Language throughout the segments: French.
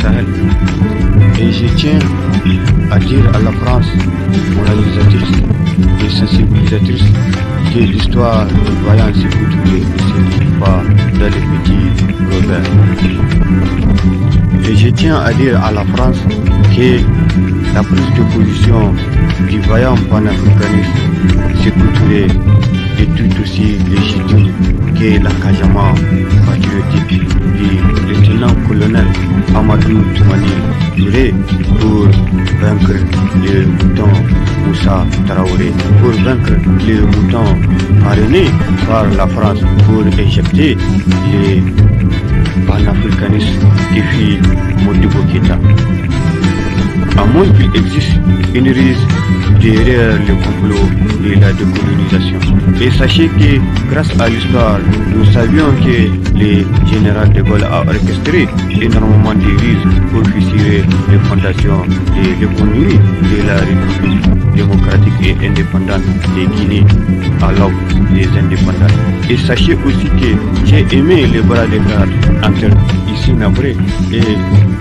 Sahel. Et je tiens à dire à la France, moralisatrice et sensibilisatrice, que l'histoire de voyants Sékou Touré ne se trouve pas dans les petits Robert. Et je tiens à dire à la France que la prise de position du vaillant panafricaniste Sékou Touré est tout aussi légitime que l'engagement patriotique du lieutenant-colonel Amadou Toumani Touré pour vaincre le mouton Moussa Traoré, pour vaincre le mouton parrainé par la France pour éjecter les panafricanistes qui fit Modibo Keïta. À moins qu'il existe une ruse derrière le complot de la décolonisation. Et sachez que grâce à l'histoire, nous savions que le général de Gaulle a orchestré énormément de ruses pour fissurer les fondations de l'économie de la République démocratique et indépendante de Guinée à l'aube des indépendants. Et sachez aussi que j'ai aimé les bras de fer entre ici Nabré et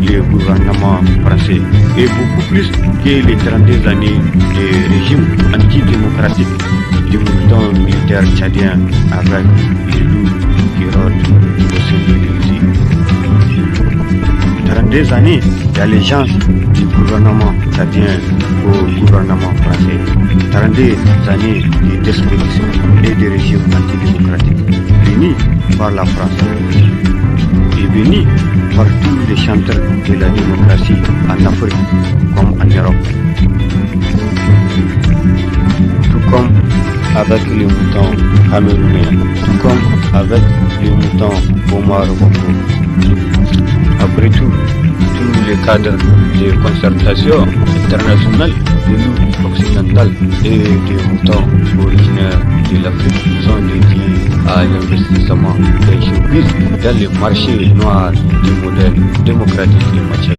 le gouvernement français. Et beaucoup plus que les 32 années de régime antidémocratique du mouvement militaire tchadien avec les loups qui rôdent au sein de l'Élysée. 32 années d'allégeance du gouvernement tchadien au gouvernement français. 32 années de d'expédition et de régime antidémocratique bénis par la France et bénis par tous les chanteurs de la démocratie en Afrique comme en Europe. Tout comme avec les moutons camerounais, tout comme avec les moutons Omar Bongo. Après tout, tous les cadres de concertation internationale de l'Union occidentale et des moutons originaires de l'Afrique sont dédiés à l'investissement des showbiz dans le marché noir du modèle démocratique et matériel.